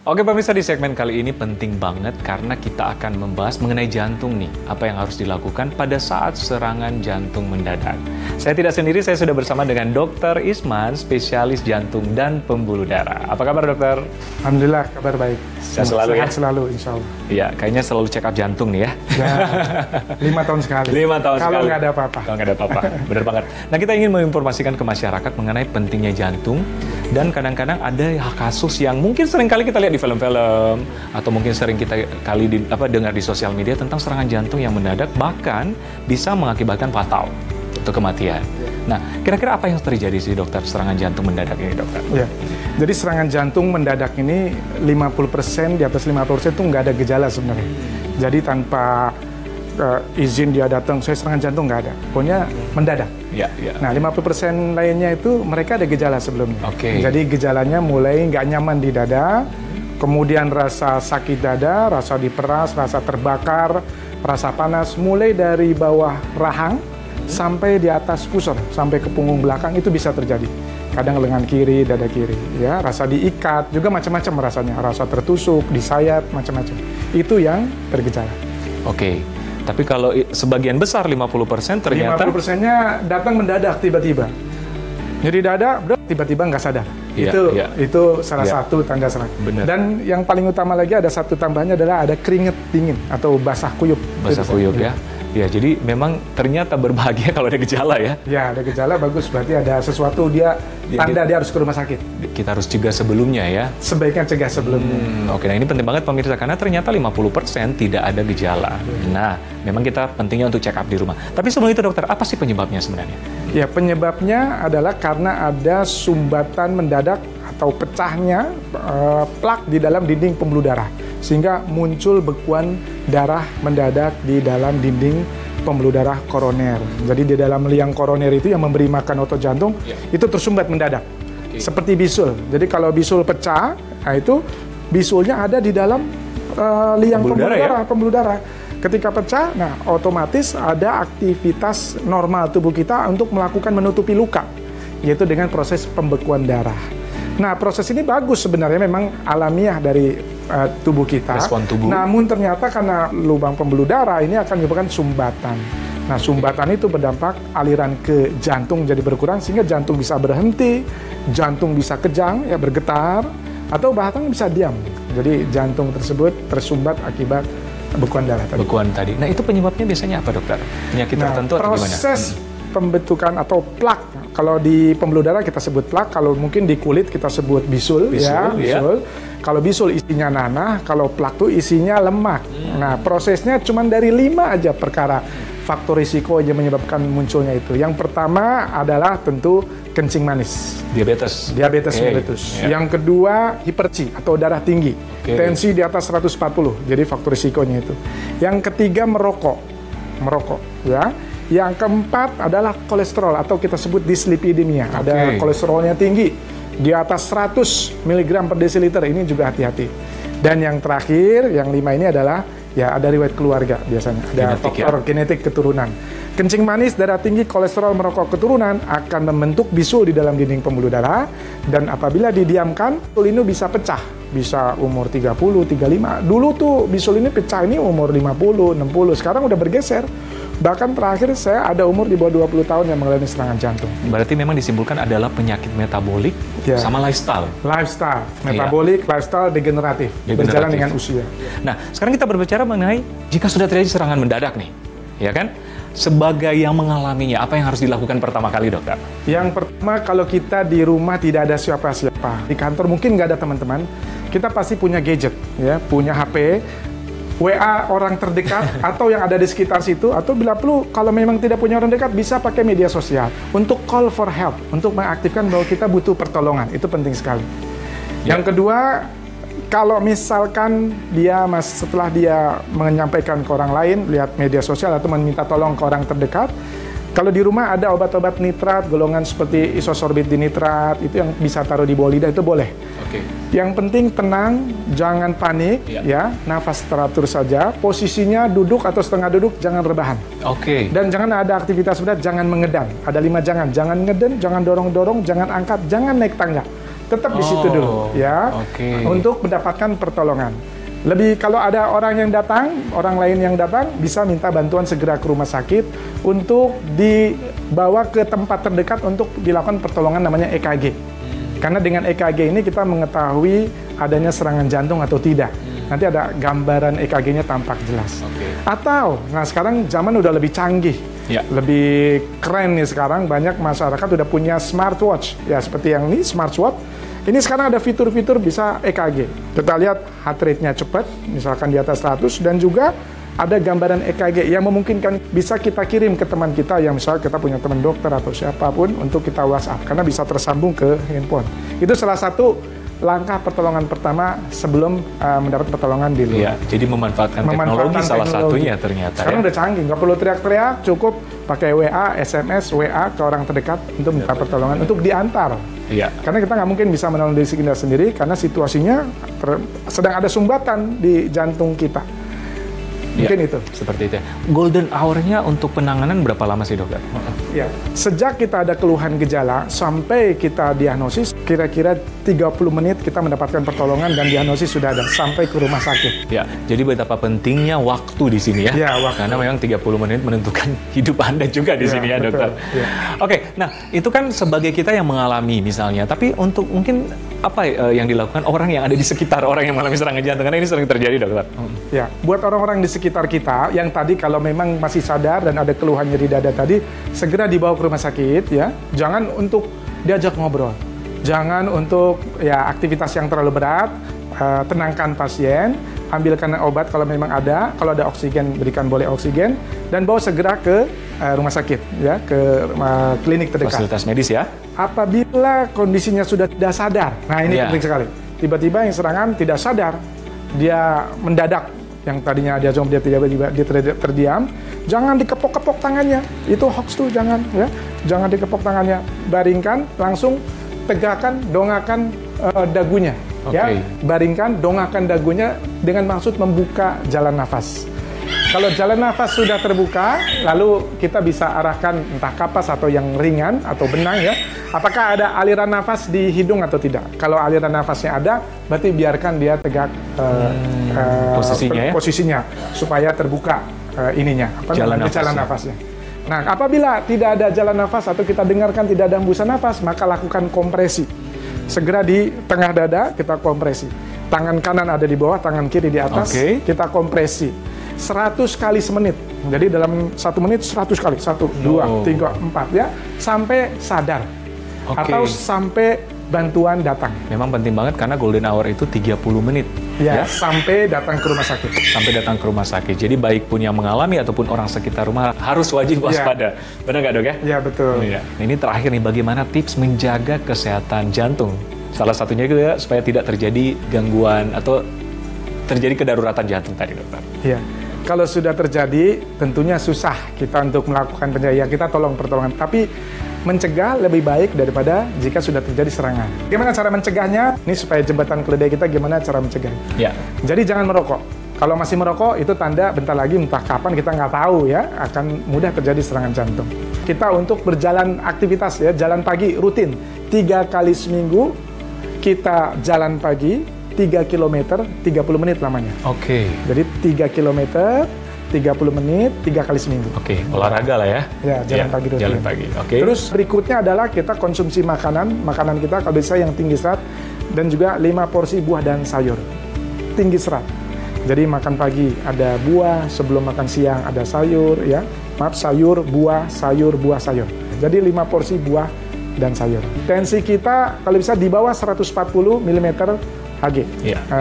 Oke pemirsa, di segmen kali ini penting banget karena kita akan membahas mengenai jantung nih. Apa yang harus dilakukan pada saat serangan jantung mendadak. Saya tidak sendiri, saya sudah bersama dengan Dr. Isman, spesialis jantung dan pembuluh darah. Apa kabar dokter? Alhamdulillah, kabar baik. Sehat selalu ya? Sehat selalu, insya Allah. Iya, kayaknya selalu check up jantung nih ya. Ya, 5 tahun sekali. 5 tahun Kalau sekali. nggak ada apa-apa. Kalau nggak ada apa-apa, benar banget. Nah, kita ingin menginformasikan ke masyarakat mengenai pentingnya jantung. Dan kadang-kadang ada kasus yang mungkin sering kali kita lihat di film-film atau mungkin sering kita dengar di sosial media tentang serangan jantung yang mendadak bahkan bisa mengakibatkan fatal atau kematian. Nah, kira-kira apa yang terjadi sih dokter serangan jantung mendadak ini dokter? Ya, jadi serangan jantung mendadak ini 50%, di atas 50% itu nggak ada gejala sebenarnya. Jadi tanpa izin dia datang, saya serangan jantung nggak ada. Pokoknya mendadak. Ya, ya. Nah, 50% lainnya itu mereka ada gejala sebelumnya. Oke. Jadi gejalanya mulai nggak nyaman di dada, kemudian rasa sakit dada, rasa diperas, rasa terbakar, rasa panas, mulai dari bawah rahang sampai di atas pusar, sampai ke punggung belakang itu bisa terjadi. Kadang lengan kiri, dada kiri, ya, rasa diikat, juga macam-macam rasanya, rasa tertusuk, disayat, macam-macam. Itu yang bergejala. Oke. Tapi kalau sebagian besar 50% ternyata 50%-nya datang mendadak tiba-tiba. Jadi dada tiba-tiba nggak sadar. Iya, Itu salah satu tanda serangan. Benar. Dan yang paling utama lagi ada satu tambahannya adalah ada keringat dingin atau basah kuyup. basah kuyup ya. Ya, jadi memang ternyata berbahagia kalau ada gejala ya. Ya, ada gejala bagus, berarti ada sesuatu dia tanda dia harus ke rumah sakit. Kita harus cegah sebelumnya ya. Sebaiknya cegah sebelumnya. Oke, nah ini penting banget pemirsa karena ternyata 50% tidak ada gejala. Nah, memang kita pentingnya untuk check up di rumah. Tapi sebelum itu dokter, apa sih penyebabnya sebenarnya? Ya, penyebabnya adalah karena ada sumbatan mendadak atau pecahnya plak di dalam dinding pembuluh darah. Sehingga muncul bekuan darah mendadak di dalam dinding pembuluh darah koroner. Jadi di dalam liang koroner itu yang memberi makan otot jantung, itu tersumbat mendadak. Seperti bisul. Jadi kalau bisul pecah, nah itu bisulnya ada di dalam liang pembuluh darah. Ketika pecah, nah otomatis ada aktivitas normal tubuh kita untuk melakukan menutupi luka, yaitu dengan proses pembekuan darah. Nah, proses ini bagus sebenarnya, memang alamiah dari tubuh kita. Respon tubuh. Namun ternyata karena lubang pembuluh darah ini akan menyebabkan sumbatan. Nah, sumbatan itu berdampak aliran ke jantung jadi berkurang sehingga jantung bisa berhenti, jantung bisa kejang, ya bergetar, atau bahkan bisa diam. Jadi jantung tersebut tersumbat akibat bekuan darah tadi. Bekuan tadi. Nah, itu penyebabnya biasanya apa dokter? Penyakit tertentu atau gimana? Proses pembentukan atau plak. Kalau di pembuluh darah kita sebut plak, kalau mungkin di kulit kita sebut bisul. Bisul. Kalau bisul isinya nanah, kalau plak itu isinya lemak. Nah, prosesnya cuma dari 5 aja perkara faktor risiko yang menyebabkan munculnya itu. Yang pertama adalah tentu kencing manis. Diabetes Mellitus. Yang kedua hipertensi atau darah tinggi. Tensi di atas 140. Jadi faktor risikonya itu. Yang ketiga merokok, ya. Yang keempat adalah kolesterol atau kita sebut dislipidemia. Ada kolesterolnya tinggi di atas 100 mg per desiliter, ini juga hati-hati. Dan yang terakhir, yang 5 ini adalah ya ada riwayat keluarga biasanya. Ada faktor genetik keturunan. Kencing manis, darah tinggi, kolesterol, merokok keturunan akan membentuk bisul di dalam dinding pembuluh darah, dan apabila didiamkan, bisul ini bisa pecah. Bisa umur 30, 35. Dulu tuh bisul ini pecah ini umur 50, 60. Sekarang udah bergeser. Bahkan terakhir saya ada umur di bawah 20 tahun yang mengalami serangan jantung. Berarti memang disimpulkan adalah penyakit metabolik sama lifestyle. Lifestyle, metabolik, lifestyle degeneratif. Berjalan dengan usia. Nah, sekarang kita berbicara mengenai jika sudah terjadi serangan mendadak nih, ya kan? Sebagai yang mengalaminya, apa yang harus dilakukan pertama kali, dokter? Yang pertama, kalau kita di rumah tidak ada siapa-siapa, di kantor mungkin nggak ada teman-teman, kita pasti punya gadget, ya, punya HP, WA orang terdekat atau yang ada di sekitar situ, atau bila perlu kalau memang tidak punya orang dekat bisa pakai media sosial untuk call for help, untuk mengaktifkan bahwa kita butuh pertolongan. Itu penting sekali. Yang kedua, kalau misalkan setelah dia menyampaikan ke orang lain, lihat media sosial atau meminta tolong ke orang terdekat, kalau di rumah ada obat-obat nitrat, golongan seperti isosorbit dinitrat, itu yang bisa taruh di bawah lidah, itu boleh. Yang penting tenang, jangan panik, ya, nafas teratur saja, posisinya duduk atau setengah duduk, jangan rebahan. Dan jangan ada aktivitas berat, jangan mengedan. Ada 5 jangan ngeden, jangan dorong-dorong, jangan angkat, jangan naik tangga. tetap di situ dulu ya, untuk mendapatkan pertolongan. Lebih kalau ada orang lain yang datang bisa minta bantuan segera ke rumah sakit untuk dibawa ke tempat terdekat untuk dilakukan pertolongan namanya EKG. Karena dengan EKG ini kita mengetahui adanya serangan jantung atau tidak. Nanti ada gambaran EKG-nya tampak jelas. Atau, nah sekarang zaman udah lebih canggih, lebih keren nih sekarang, banyak masyarakat udah punya smartwatch. Ya seperti yang ini smartwatch. Ini sekarang ada fitur-fitur bisa EKG. Kita lihat heart rate-nya cepat, misalkan di atas 100, dan juga ada gambaran EKG yang memungkinkan bisa kita kirim ke teman kita yang misalnya kita punya teman dokter atau siapapun untuk kita WhatsApp, karena bisa tersambung ke handphone. Itu salah satu langkah pertolongan pertama sebelum mendapat pertolongan di luar. Jadi memanfaatkan teknologi salah satunya ternyata. Sekarang udah canggih, nggak perlu teriak-teriak, cukup pakai WA, SMS, WA ke orang terdekat untuk minta pertolongan, untuk diantar. Karena kita nggak mungkin bisa menolong diri kita sendiri karena situasinya sedang ada sumbatan di jantung kita. Mungkin itu. Seperti itu. Golden hour-nya untuk penanganan berapa lama sih, dokter? Sejak kita ada keluhan gejala sampai kita diagnosis, kira-kira 30 menit kita mendapatkan pertolongan dan diagnosis sudah ada sampai ke rumah sakit. Jadi betapa pentingnya waktu di sini ya. Karena memang 30 menit menentukan hidup Anda juga di sini ya, dokter. Oke, nah itu kan sebagai kita yang mengalami misalnya, tapi untuk mungkin apa yang dilakukan orang yang ada di sekitar orang yang mengalami serangan jantung, karena ini sering terjadi, dokter. Buat orang-orang di sekitar kita yang tadi kalau memang masih sadar dan ada keluhan nyeri dada tadi, segera dibawa ke rumah sakit ya. Jangan untuk diajak ngobrol. Jangan untuk aktivitas yang terlalu berat. Tenangkan pasien, ambilkan obat kalau memang ada, kalau ada oksigen berikan boleh oksigen, dan bawa segera ke rumah sakit ya, ke klinik terdekat. Fasilitas medis ya. Apabila kondisinya sudah tidak sadar, nah ini penting sekali. Tiba-tiba yang serangan tidak sadar, dia mendadak. Yang tadinya dia zombie, dia terdiam, jangan dikepok-kepok tangannya. Itu hoax tuh, jangan ya. Jangan dikepok tangannya. Baringkan, langsung tegakkan, dongakan dagunya. Baringkan, dongakan dagunya dengan maksud membuka jalan nafas. Kalau jalan nafas sudah terbuka, lalu kita bisa arahkan entah kapas atau yang ringan atau benang ya. Apakah ada aliran nafas di hidung atau tidak? Kalau aliran nafasnya ada, berarti biarkan dia tegak posisinya supaya terbuka jalan nafasnya. Nah, apabila tidak ada jalan nafas atau kita dengarkan tidak ada hembusan nafas, maka lakukan kompresi. Segera di tengah dada kita kompresi. Tangan kanan ada di bawah, tangan kiri di atas. Kita kompresi 100 kali semenit. Jadi dalam 1 menit 100 kali. 1, 2, 3, 4 ya. Sampai sadar. Atau sampai bantuan datang. Memang penting banget karena golden hour itu 30 menit. Sampai datang ke rumah sakit. Sampai datang ke rumah sakit. Jadi baik pun yang mengalami ataupun orang sekitar rumah harus wajib waspada. Benar nggak, dok ya? Iya, betul. Nah, ini terakhir nih, bagaimana tips menjaga kesehatan jantung? Salah satunya juga supaya tidak terjadi gangguan atau terjadi kedaruratan jantung tadi, dokter. Kalau sudah terjadi, tentunya susah kita untuk melakukan penjagaan. Kita tolong pertolongan. Tapi mencegah lebih baik daripada jika sudah terjadi serangan. Gimana cara mencegahnya? Ini supaya jembatan keledai kita gimana cara mencegahnya. Jadi jangan merokok. Kalau masih merokok, itu tanda bentar lagi entah kapan kita nggak tahu ya, akan mudah terjadi serangan jantung. Kita untuk berjalan aktivitas ya, jalan pagi rutin. 3 kali seminggu kita jalan pagi. 3 km, 30 menit lamanya. Jadi 3 km, 30 menit, 3 kali seminggu. Olahraga lah ya. Jalan pagi. Jalan pagi. Terus berikutnya adalah kita konsumsi makanan kita kalau bisa yang tinggi serat, dan juga 5 porsi buah dan sayur. Tinggi serat. Jadi makan pagi ada buah, sebelum makan siang ada sayur ya. Sayur, buah, sayur. Jadi 5 porsi buah dan sayur. Tensi kita kalau bisa di bawah 140 mm Hg.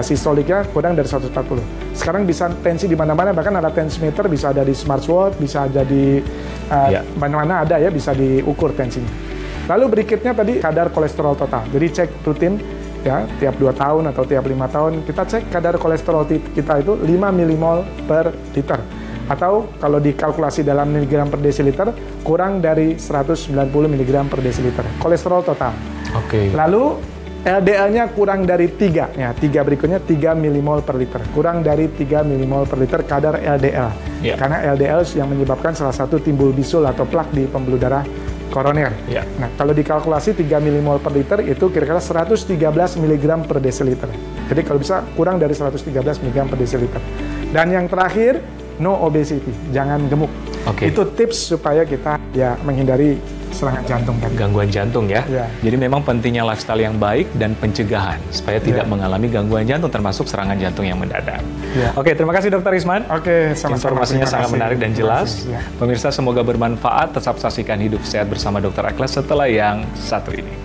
Sistoliknya kurang dari 140. Sekarang bisa tensi di mana-mana, bahkan ada tensimeter, bisa ada di smartwatch, bisa ada di mana-mana ada ya, bisa diukur tensinya. Lalu berikutnya tadi kadar kolesterol total. Jadi cek rutin ya, tiap 2 tahun atau tiap 5 tahun kita cek kadar kolesterol kita itu 5 mmol per liter. Atau kalau dikalkulasi dalam miligram per desiliter, kurang dari 190 mg per desiliter. Kolesterol total. Lalu LDL-nya kurang dari 3, ya 3 berikutnya 3 mmol per liter. Kurang dari 3 mmol per liter kadar LDL. Karena LDL yang menyebabkan salah satu timbul bisul atau plak di pembuluh darah koroner. Ya. Nah, kalau dikalkulasi 3 milimol per liter itu kira-kira 113 mg per desiliter. Jadi kalau bisa kurang dari 113 mg per desiliter. Dan yang terakhir, no obesity, jangan gemuk. Itu tips supaya kita ya menghindari serangan jantung tadi. Gangguan jantung ya. Jadi memang pentingnya lifestyle yang baik dan pencegahan supaya tidak mengalami gangguan jantung termasuk serangan jantung yang mendadak. Oke, terima kasih Dr. Isman. Sama-sama. Informasinya sangat menarik dan jelas. Pemirsa, semoga bermanfaat. Tetap saksikan Hidup Sehat bersama Dr. Aklas setelah yang satu ini.